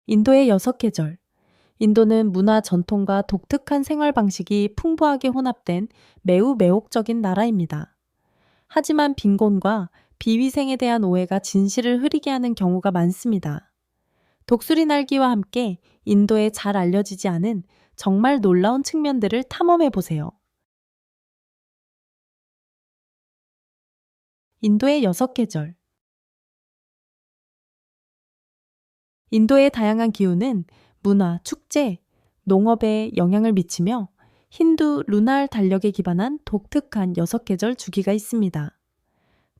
인도의 6계절. 인도는 문화 전통과 독특한 생활 방식이 풍부하게 혼합된 매우 매혹적인 나라입니다. 하지만 빈곤과 비위생에 대한 오해가 진실을 흐리게 하는 경우가 많습니다. 독수리 날기와 함께 인도에 잘 알려지지 않은 정말 놀라운 측면들을 탐험해 보세요. 인도의 6계절. 인도의 다양한 기후는 문화, 축제, 농업에 영향을 미치며 힌두 루날 달력에 기반한 독특한 6계절 주기가 있습니다.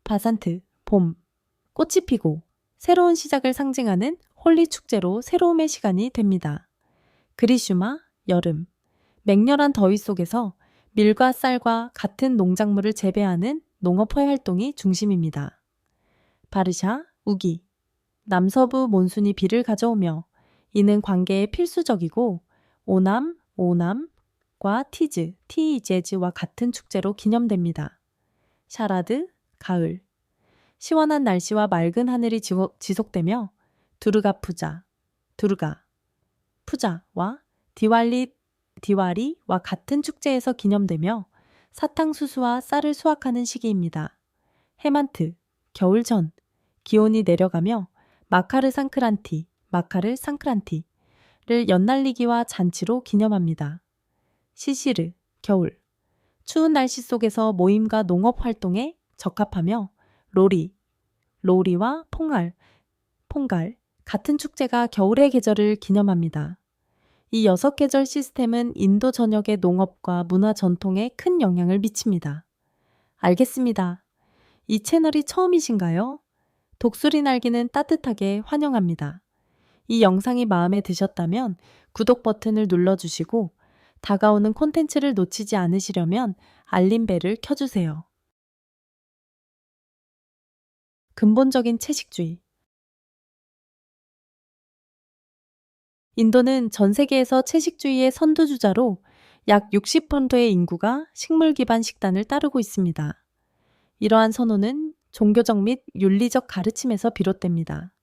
바산트, 봄, 꽃이 피고 새로운 시작을 상징하는 홀리 축제로 새로움의 시간이 됩니다. 그리슈마, 여름, 맹렬한 더위 속에서 밀과 쌀과 같은 농작물을 재배하는 농업화 활동이 중심입니다. 바르샤, 우기, 남서부 몬순이 비를 가져오며 이는 관계에 필수적이고 오남과 티즈, 티제즈와 같은 축제로 기념됩니다. 샤라드, 가을, 시원한 날씨와 맑은 하늘이 지속되며 두르가 푸자와 디와리와 같은 축제에서 기념되며 사탕수수와 쌀을 수확하는 시기입니다. 헤만트, 겨울 전, 기온이 내려가며 마카르 상크란티를 연날리기와 잔치로 기념합니다. 시시르, 겨울, 추운 날씨 속에서 모임과 농업 활동에 적합하며 로리와 퐁갈, 같은 축제가 겨울의 계절을 기념합니다. 이 6계절 시스템은 인도 전역의 농업과 문화 전통에 큰 영향을 미칩니다. 알겠습니다. 이 채널이 처음이신가요? 독수리 날기는 따뜻하게 환영합니다. 이 영상이 마음에 드셨다면 구독 버튼을 눌러주시고 다가오는 콘텐츠를 놓치지 않으시려면 알림벨을 켜주세요. 근본적인 채식주의. 인도는 전 세계에서 채식주의의 선두주자로 약 60%의 인구가 식물 기반 식단을 따르고 있습니다. 이러한 선호는 종교적 및 윤리적 가르침에서 비롯됩니다.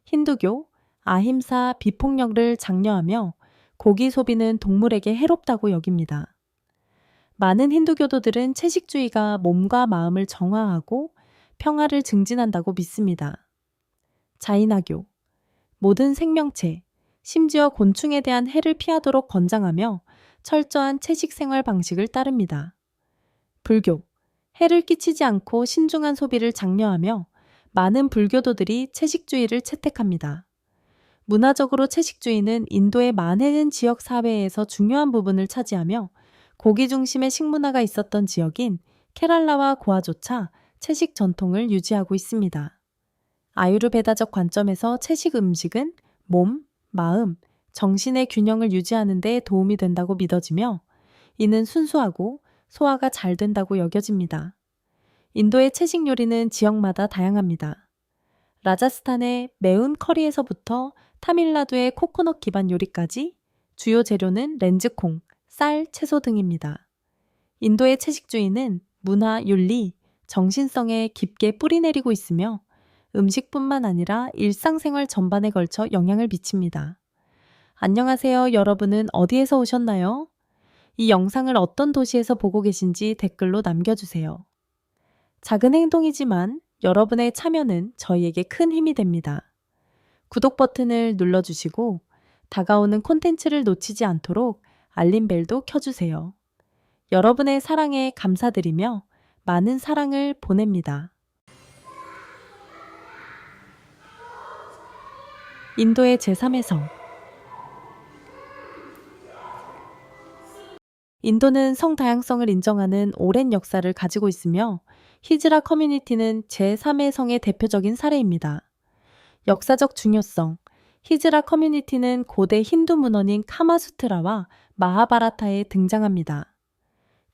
힌두교, 아힘사 비폭력을 장려하며 고기 소비는 동물에게 해롭다고 여깁니다. 많은 힌두교도들은 채식주의가 몸과 마음을 정화하고 평화를 증진한다고 믿습니다. 자이나교, 모든 생명체, 심지어 곤충에 대한 해를 피하도록 권장하며 철저한 채식 생활 방식을 따릅니다. 불교, 해를 끼치지 않고 신중한 소비를 장려하며 많은 불교도들이 채식주의를 채택합니다. 문화적으로 채식주의는 인도의 많은 지역 사회에서 중요한 부분을 차지하며 고기 중심의 식문화가 있었던 지역인 케랄라와 고아조차 채식 전통을 유지하고 있습니다. 아유르베다적 관점에서 채식 음식은 몸, 마음, 정신의 균형을 유지하는 데 도움이 된다고 믿어지며 이는 순수하고 소화가 잘 된다고 여겨집니다. 인도의 채식 요리는 지역마다 다양합니다. 라자스탄의 매운 커리에서부터 타밀나두의 코코넛 기반 요리까지 주요 재료는 렌즈콩, 쌀, 채소 등입니다. 인도의 채식주의는 문화, 윤리, 정신성에 깊게 뿌리내리고 있으며 음식뿐만 아니라 일상생활 전반에 걸쳐 영향을 미칩니다. 안녕하세요. 여러분은 어디에서 오셨나요? 이 영상을 어떤 도시에서 보고 계신지 댓글로 남겨주세요. 작은 행동이지만 여러분의 참여는 저희에게 큰 힘이 됩니다. 구독 버튼을 눌러주시고 다가오는 콘텐츠를 놓치지 않도록 알림벨도 켜주세요. 여러분의 사랑에 감사드리며 많은 사랑을 보냅니다. 인도의 제3의 성. 인도는 성 다양성을 인정하는 오랜 역사를 가지고 있으며 히즈라 커뮤니티는 제3의 성의 대표적인 사례입니다. 역사적 중요성. 히즈라 커뮤니티는 고대 힌두 문헌인 카마수트라와 마하바라타에 등장합니다.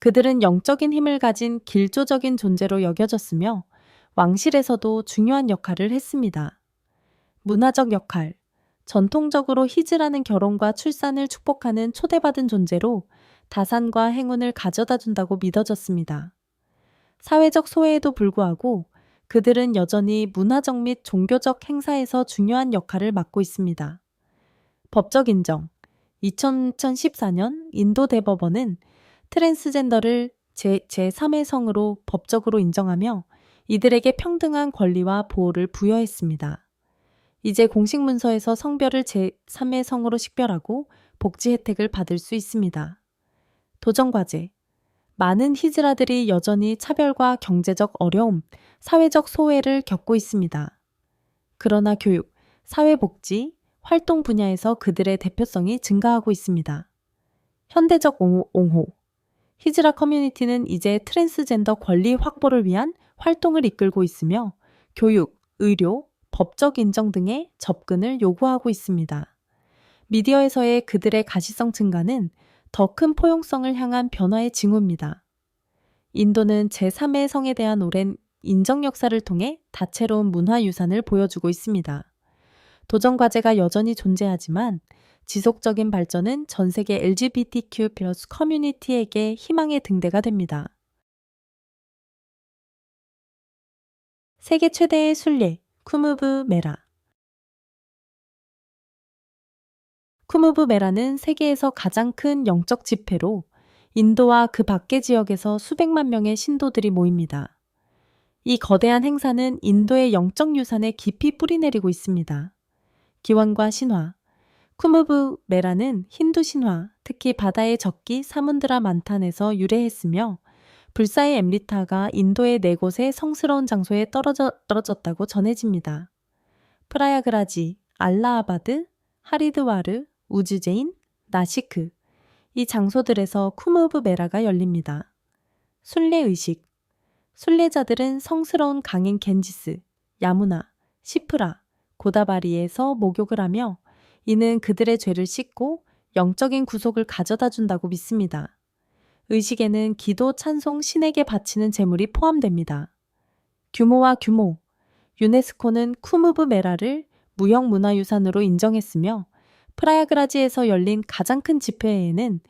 그들은 영적인 힘을 가진 길조적인 존재로 여겨졌으며 왕실에서도 중요한 역할을 했습니다. 문화적 역할. 전통적으로 히즈라는 결혼과 출산을 축복하는 초대받은 존재로 다산과 행운을 가져다 준다고 믿어졌습니다. 사회적 소외에도 불구하고 그들은 여전히 문화적 및 종교적 행사에서 중요한 역할을 맡고 있습니다. 법적 인정. 2014년 인도 대법원은 트랜스젠더를 제3의 성으로 법적으로 인정하며 이들에게 평등한 권리와 보호를 부여했습니다. 이제 공식 문서에서 성별을 제3의 성으로 식별하고 복지 혜택을 받을 수 있습니다. 도전과제. 많은 히즈라들이 여전히 차별과 경제적 어려움, 사회적 소외를 겪고 있습니다. 그러나 교육, 사회복지, 활동 분야에서 그들의 대표성이 증가하고 있습니다. 현대적 옹호. 히즈라 커뮤니티는 이제 트랜스젠더 권리 확보를 위한 활동을 이끌고 있으며 교육, 의료, 법적 인정 등의 접근을 요구하고 있습니다. 미디어에서의 그들의 가시성 증가는 더 큰 포용성을 향한 변화의 징후입니다. 인도는 제3의 성에 대한 오랜 인정 역사를 통해 다채로운 문화유산을 보여주고 있습니다. 도전 과제가 여전히 존재하지만 지속적인 발전은 전 세계 LGBTQ+ 커뮤니티에게 희망의 등대가 됩니다. 세계 최대의 순례, 쿠무브 메라. 쿠무브 메라는 세계에서 가장 큰 영적 집회로 인도와 그 밖의 지역에서 수백만 명의 신도들이 모입니다. 이 거대한 행사는 인도의 영적 유산에 깊이 뿌리내리고 있습니다. 기원과 신화. 쿠무브 메라는 힌두 신화, 특히 바다의 적기 사문드라 만탄에서 유래했으며 불사의 엠리타가 인도의 4곳의 성스러운 장소에 떨어졌다고 전해집니다. 프라야그라지, 알라하바드, 하리드와르, 우즈제인, 나시크, 이 장소들에서 쿠무브 메라가 열립니다. 순례의식. 순례자들은 성스러운 강인 겐지스, 야무나, 시프라, 고다바리에서 목욕을 하며 이는 그들의 죄를 씻고 영적인 구속을 가져다 준다고 믿습니다. 의식에는 기도, 찬송, 신에게 바치는 제물이 포함됩니다. 규모와 규모. 유네스코는 쿠무브 메라를 무형문화유산으로 인정했으며 프라야그라지에서 열린 가장 큰 집회에는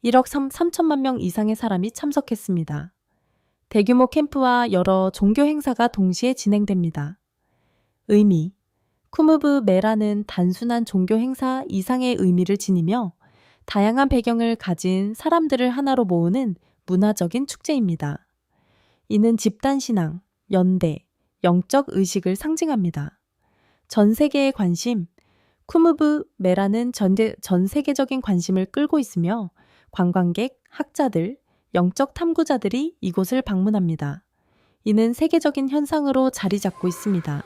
1억 3천만 명 이상의 사람이 참석했습니다. 대규모 캠프와 여러 종교 행사가 동시에 진행됩니다. 의미. 쿠무브 메라는 단순한 종교 행사 이상의 의미를 지니며 다양한 배경을 가진 사람들을 하나로 모으는 문화적인 축제입니다. 이는 집단신앙, 연대, 영적 의식을 상징합니다. 전 세계의 관심. 쿠무브 메라는 전 세계적인 관심을 끌고 있으며 관광객, 학자들, 영적 탐구자들이 이곳을 방문합니다. 이는 세계적인 현상으로 자리 잡고 있습니다.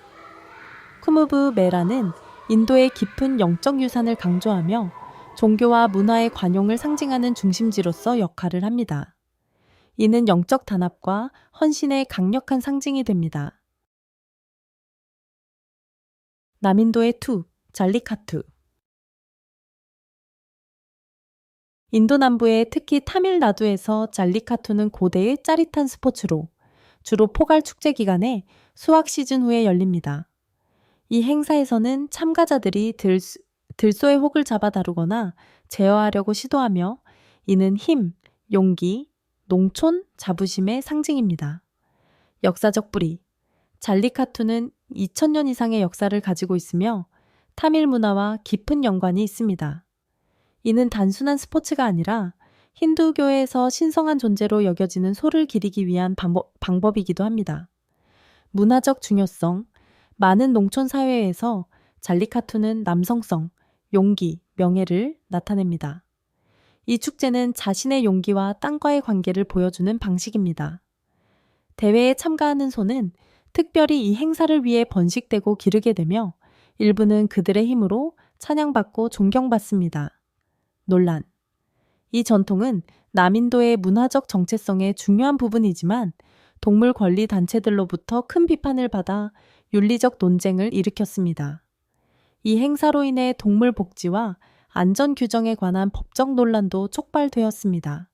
쿠무브 메라는 인도의 깊은 영적 유산을 강조하며 종교와 문화의 관용을 상징하는 중심지로서 역할을 합니다. 이는 영적 단합과 헌신의 강력한 상징이 됩니다. 남인도의 투, 잘리카투. 인도 남부의 특히 타밀나두에서 잘리카투는 고대의 짜릿한 스포츠로 주로 포갈 축제 기간에 수확 시즌 후에 열립니다. 이 행사에서는 참가자들이 들소의 혹을 잡아 다루거나 제어하려고 시도하며 이는 힘, 용기, 농촌, 자부심의 상징입니다. 역사적 뿌리. 잘리카투는 2000년 이상의 역사를 가지고 있으며 타밀 문화와 깊은 연관이 있습니다. 이는 단순한 스포츠가 아니라 힌두교에서 신성한 존재로 여겨지는 소를 기리기 위한 방법이기도 합니다. 문화적 중요성. 많은 농촌 사회에서 잘리카투는 남성성, 용기, 명예를 나타냅니다. 이 축제는 자신의 용기와 땅과의 관계를 보여주는 방식입니다. 대회에 참가하는 소는 특별히 이 행사를 위해 번식되고 기르게 되며 일부는 그들의 힘으로 찬양받고 존경받습니다. 논란. 이 전통은 남인도의 문화적 정체성의 중요한 부분이지만 동물 권리 단체들로부터 큰 비판을 받아 윤리적 논쟁을 일으켰습니다. 이 행사로 인해 동물 복지와 안전 규정에 관한 법적 논란도 촉발되었습니다.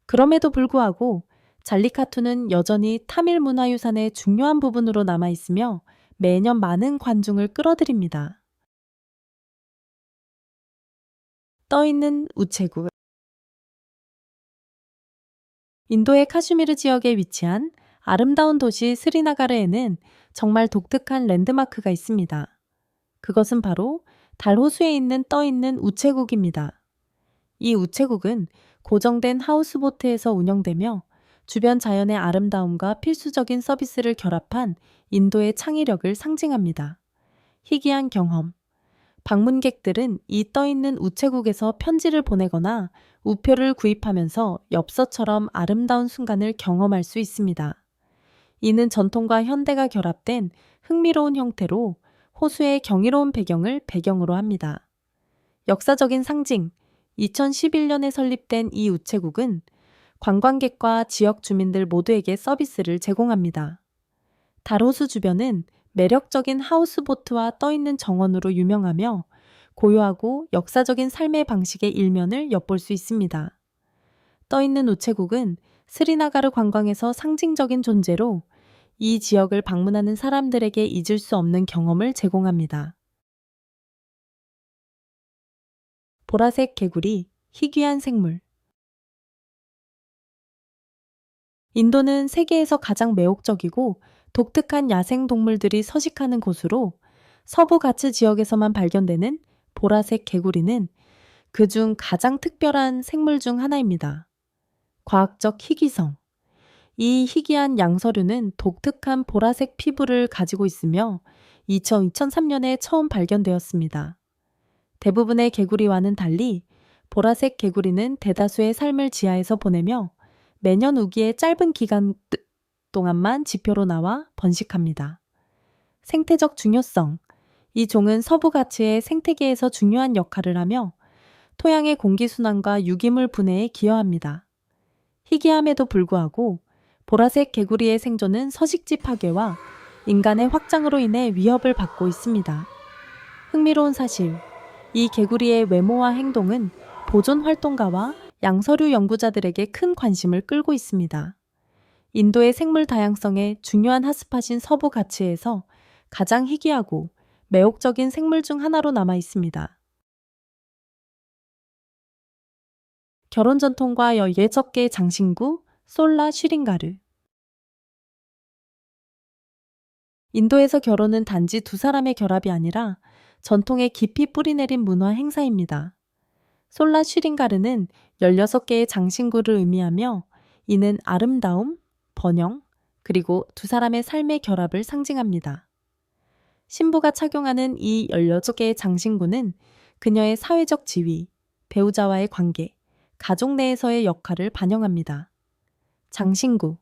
그럼에도 불구하고 잘리카투는 여전히 타밀 문화유산의 중요한 부분으로 남아있으며 매년 많은 관중을 끌어들입니다. 떠있는 우체국. 인도의 카슈미르 지역에 위치한 아름다운 도시 스리나가르에는 정말 독특한 랜드마크가 있습니다. 그것은 바로 달 호수에 있는 떠 있는 우체국입니다. 이 우체국은 고정된 하우스보트에서 운영되며 주변 자연의 아름다움과 필수적인 서비스를 결합한 인도의 창의력을 상징합니다. 희귀한 경험. 방문객들은 이 떠있는 우체국에서 편지를 보내거나 우표를 구입하면서 엽서처럼 아름다운 순간을 경험할 수 있습니다. 이는 전통과 현대가 결합된 흥미로운 형태로 호수의 경이로운 배경을 배경으로 합니다. 역사적인 상징. 2011년에 설립된 이 우체국은 관광객과 지역 주민들 모두에게 서비스를 제공합니다. 달호수 주변은 매력적인 하우스보트와 떠있는 정원으로 유명하며 고요하고 역사적인 삶의 방식의 일면을 엿볼 수 있습니다. 떠있는 우체국은 스리나가르 관광에서 상징적인 존재로 이 지역을 방문하는 사람들에게 잊을 수 없는 경험을 제공합니다. 보라색 개구리, 희귀한 생물. 인도는 세계에서 가장 매혹적이고 독특한 야생 동물들이 서식하는 곳으로 서부 가츠 지역에서만 발견되는 보라색 개구리는 그중 가장 특별한 생물 중 하나입니다. 과학적 희귀성. 이 희귀한 양서류는 독특한 보라색 피부를 가지고 있으며 2003년에 처음 발견되었습니다. 대부분의 개구리와는 달리 보라색 개구리는 대다수의 삶을 지하에서 보내며 매년 우기의 짧은 기간 동안만 지표로 나와 번식합니다. 생태적 중요성. 이 종은 서부 가츠의 생태계에서 중요한 역할을 하며 토양의 공기순환과 유기물 분해에 기여합니다. 희귀함에도 불구하고 보라색 개구리의 생존은 서식지 파괴와 인간의 확장으로 인해 위협을 받고 있습니다. 흥미로운 사실. 이 개구리의 외모와 행동은 보존 활동가와 양서류 연구자들에게 큰 관심을 끌고 있습니다. 인도의 생물 다양성의 중요한 핫스팟인 서부 가츠에서 가장 희귀하고 매혹적인 생물 중 하나로 남아 있습니다. 결혼 전통과 예적계 장신구 솔라 슈링가르. 인도에서 결혼은 단지 두 사람의 결합이 아니라 전통에 깊이 뿌리내린 문화 행사입니다. 솔라 슈링가르는 16개의 장신구를 의미하며 이는 아름다움, 번영, 그리고 두 사람의 삶의 결합을 상징합니다. 신부가 착용하는 이 16개의 장신구는 그녀의 사회적 지위, 배우자와의 관계, 가족 내에서의 역할을 반영합니다. 장신구.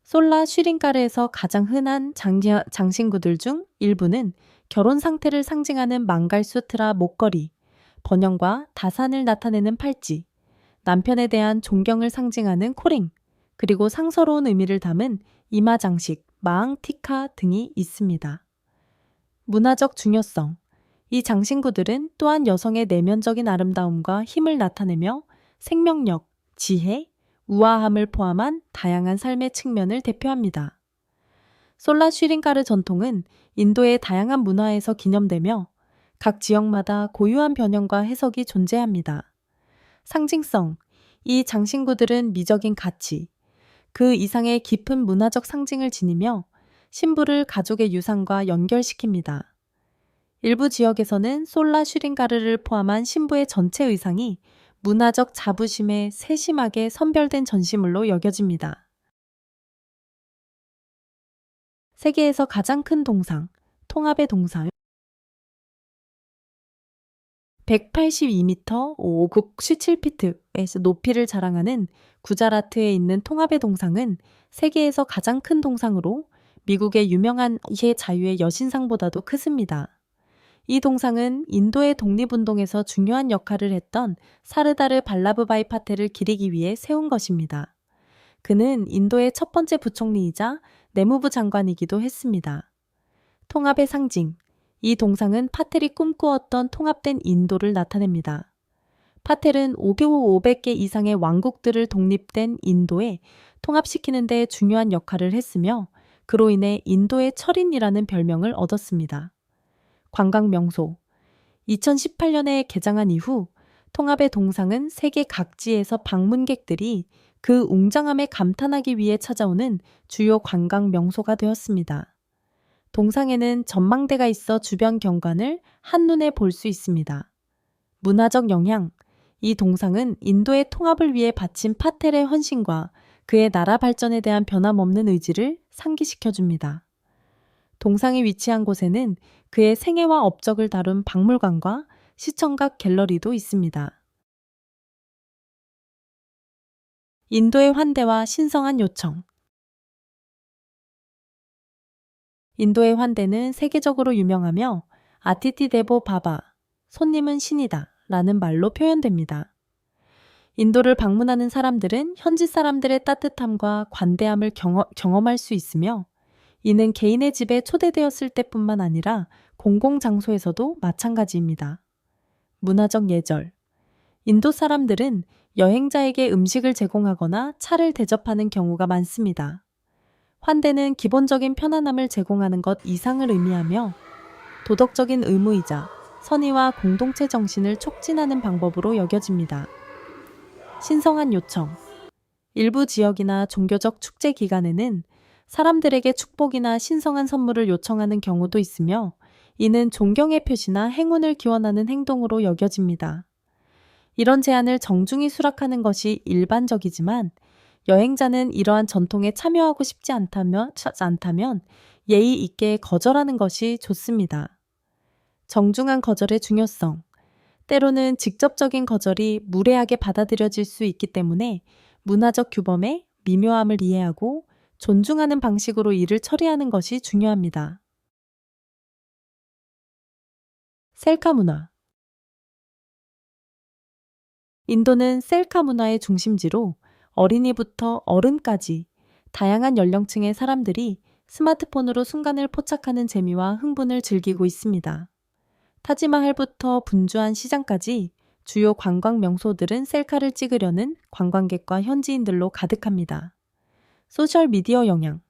솔라 슈링가르에서 가장 흔한 장신구들 중 일부는 결혼 상태를 상징하는 망갈수트라 목걸이, 번영과 다산을 나타내는 팔찌, 남편에 대한 존경을 상징하는 코링, 그리고 상서로운 의미를 담은 이마 장식, 마앙 티카 등이 있습니다. 문화적 중요성. 이 장신구들은 또한 여성의 내면적인 아름다움과 힘을 나타내며 생명력, 지혜, 우아함을 포함한 다양한 삶의 측면을 대표합니다. 솔라 슈링가르 전통은 인도의 다양한 문화에서 기념되며 각 지역마다 고유한 변형과 해석이 존재합니다. 상징성. 이 장신구들은 미적인 가치, 그 이상의 깊은 문화적 상징을 지니며 신부를 가족의 유산과 연결시킵니다. 일부 지역에서는 솔라 슈링가르를 포함한 신부의 전체 의상이 문화적 자부심에 세심하게 선별된 전시물로 여겨집니다. 세계에서 가장 큰 동상, 통합의 동상. 182m, 5국 17피트에서 높이를 자랑하는 구자라트에 있는 통합의 동상은 세계에서 가장 큰 동상으로 미국의 유명한 의 자유의 여신상보다도 크습니다. 이 동상은 인도의 독립운동에서 중요한 역할을 했던 사르다르 발라브바이 파텔을 기리기 위해 세운 것입니다. 그는 인도의 첫 번째 부총리이자 내무부 장관이기도 했습니다. 통합의 상징. 이 동상은 파텔이 꿈꾸었던 통합된 인도를 나타냅니다. 파텔은 500개 이상의 왕국들을 독립된 인도에 통합시키는 데 중요한 역할을 했으며 그로 인해 인도의 철인이라는 별명을 얻었습니다. 관광 명소. 2018년에 개장한 이후 통합의 동상은 세계 각지에서 방문객들이 그 웅장함에 감탄하기 위해 찾아오는 주요 관광 명소가 되었습니다. 동상에는 전망대가 있어 주변 경관을 한눈에 볼 수 있습니다. 문화적 영향. 이 동상은 인도의 통합을 위해 바친 파텔의 헌신과 그의 나라 발전에 대한 변함없는 의지를 상기시켜줍니다. 동상이 위치한 곳에는 그의 생애와 업적을 다룬 박물관과 시청각 갤러리도 있습니다. 인도의 환대와 신성한 요청. 인도의 환대는 세계적으로 유명하며 아티티 데보 바바, 손님은 신이다 라는 말로 표현됩니다. 인도를 방문하는 사람들은 현지 사람들의 따뜻함과 관대함을 경험할 수 있으며 이는 개인의 집에 초대되었을 때뿐만 아니라 공공장소에서도 마찬가지입니다. 문화적 예절. 인도 사람들은 여행자에게 음식을 제공하거나 차를 대접하는 경우가 많습니다. 환대는 기본적인 편안함을 제공하는 것 이상을 의미하며 도덕적인 의무이자 선의와 공동체 정신을 촉진하는 방법으로 여겨집니다. 신성한 요청. 일부 지역이나 종교적 축제 기간에는 사람들에게 축복이나 신성한 선물을 요청하는 경우도 있으며 이는 존경의 표시나 행운을 기원하는 행동으로 여겨집니다. 이런 제안을 정중히 수락하는 것이 일반적이지만 여행자는 이러한 전통에 참여하고 싶지 않다면 예의 있게 거절하는 것이 좋습니다. 정중한 거절의 중요성. 때로는 직접적인 거절이 무례하게 받아들여질 수 있기 때문에 문화적 규범의 미묘함을 이해하고 존중하는 방식으로 일을 처리하는 것이 중요합니다. 셀카 문화. 인도는 셀카 문화의 중심지로 어린이부터 어른까지 다양한 연령층의 사람들이 스마트폰으로 순간을 포착하는 재미와 흥분을 즐기고 있습니다. 타지마할부터 분주한 시장까지 주요 관광 명소들은 셀카를 찍으려는 관광객과 현지인들로 가득합니다. 소셜미디어 영향.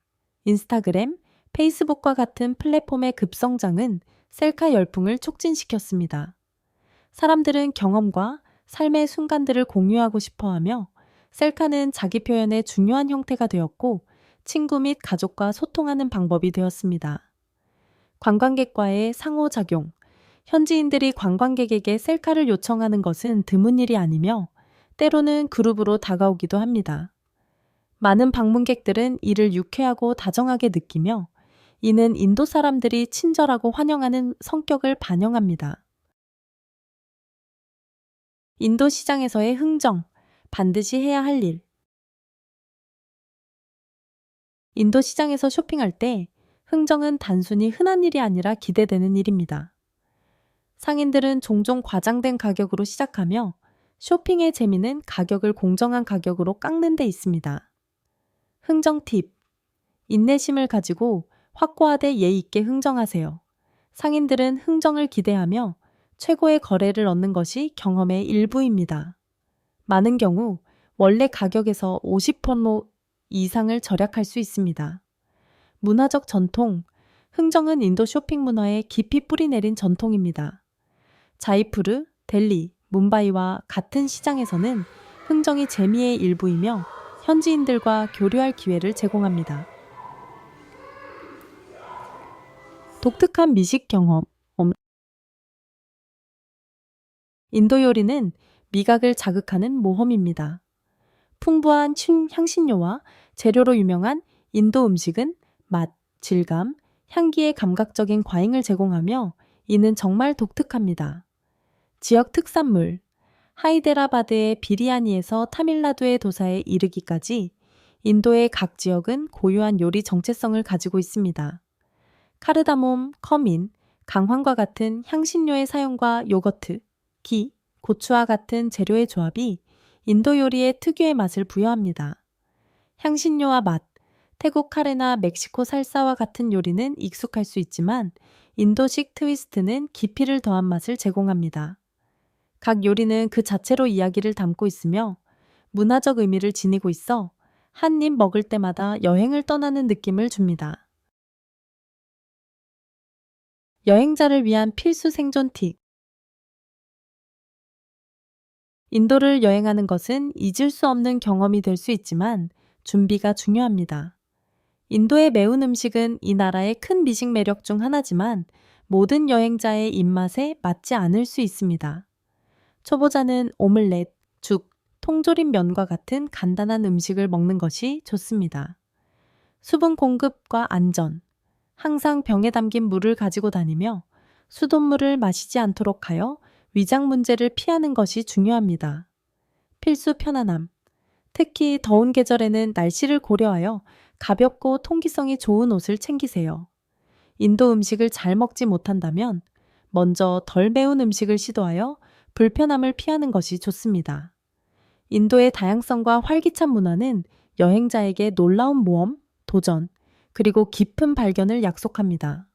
인스타그램, 페이스북과 같은 플랫폼의 급성장은 셀카 열풍을 촉진시켰습니다. 사람들은 경험과 삶의 순간들을 공유하고 싶어 하며 셀카는 자기 표현의 중요한 형태가 되었고 친구 및 가족과 소통하는 방법이 되었습니다. 관광객과의 상호작용. 현지인들이 관광객에게 셀카를 요청하는 것은 드문 일이 아니며 때로는 그룹으로 다가오기도 합니다. 많은 방문객들은 이를 유쾌하고 다정하게 느끼며 이는 인도 사람들이 친절하고 환영하는 성격을 반영합니다. 인도 시장에서의 흥정, 반드시 해야 할 일. 인도 시장에서 쇼핑할 때 흥정은 단순히 흔한 일이 아니라 기대되는 일입니다. 상인들은 종종 과장된 가격으로 시작하며 쇼핑의 재미는 가격을 공정한 가격으로 깎는 데 있습니다. 흥정 팁. 인내심을 가지고 확고하되 예의 있게 흥정하세요. 상인들은 흥정을 기대하며 최고의 거래를 얻는 것이 경험의 일부입니다. 많은 경우 원래 가격에서 50% 이상을 절약할 수 있습니다. 문화적 전통. 흥정은 인도 쇼핑 문화에 깊이 뿌리내린 전통입니다. 자이푸르, 델리, 뭄바이와 같은 시장에서는 흥정이 재미의 일부이며 현지인들과 교류할 기회를 제공합니다. 독특한 미식 경험. 인도 요리는 미각을 자극하는 모험입니다. 풍부한 향신료와 재료로 유명한 인도 음식은 맛, 질감, 향기의 감각적인 과잉을 제공하며 이는 정말 독특합니다. 지역 특산물. 하이데라바드의 비리아니에서 타밀나두의 도사에 이르기까지 인도의 각 지역은 고유한 요리 정체성을 가지고 있습니다. 카르다몬, 커민, 강황과 같은 향신료의 사용과 요거트, 기, 고추와 같은 재료의 조합이 인도 요리의 특유의 맛을 부여합니다. 향신료와 맛. 태국 카레나 멕시코 살사와 같은 요리는 익숙할 수 있지만 인도식 트위스트는 깊이를 더한 맛을 제공합니다. 각 요리는 그 자체로 이야기를 담고 있으며 문화적 의미를 지니고 있어 한 입 먹을 때마다 여행을 떠나는 느낌을 줍니다. 여행자를 위한 필수 생존 팁. 인도를 여행하는 것은 잊을 수 없는 경험이 될 수 있지만 준비가 중요합니다. 인도의 매운 음식은 이 나라의 큰 미식 매력 중 하나지만 모든 여행자의 입맛에 맞지 않을 수 있습니다. 초보자는 오믈렛, 죽, 통조림 면과 같은 간단한 음식을 먹는 것이 좋습니다. 수분 공급과 안전, 항상 병에 담긴 물을 가지고 다니며 수돗물을 마시지 않도록 하여 위장 문제를 피하는 것이 중요합니다. 필수 편안함, 특히 더운 계절에는 날씨를 고려하여 가볍고 통기성이 좋은 옷을 챙기세요. 인도 음식을 잘 먹지 못한다면 먼저 덜 매운 음식을 시도하여 불편함을 피하는 것이 좋습니다. 인도의 다양성과 활기찬 문화는 여행자에게 놀라운 모험, 도전, 그리고 깊은 발견을 약속합니다.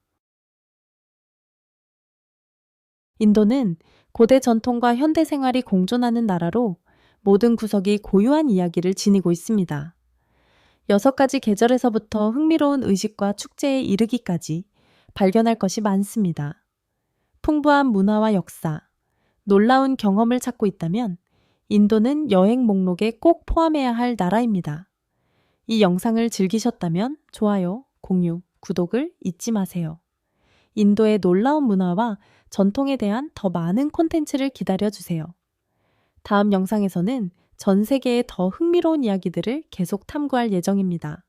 인도는 고대 전통과 현대 생활이 공존하는 나라로 모든 구석이 고유한 이야기를 지니고 있습니다. 6가지 계절에서부터 흥미로운 의식과 축제에 이르기까지 발견할 것이 많습니다. 풍부한 문화와 역사, 놀라운 경험을 찾고 있다면 인도는 여행 목록에 꼭 포함해야 할 나라입니다. 이 영상을 즐기셨다면 좋아요, 공유, 구독을 잊지 마세요. 인도의 놀라운 문화와 전통에 대한 더 많은 콘텐츠를 기다려주세요. 다음 영상에서는 전 세계의 더 흥미로운 이야기들을 계속 탐구할 예정입니다.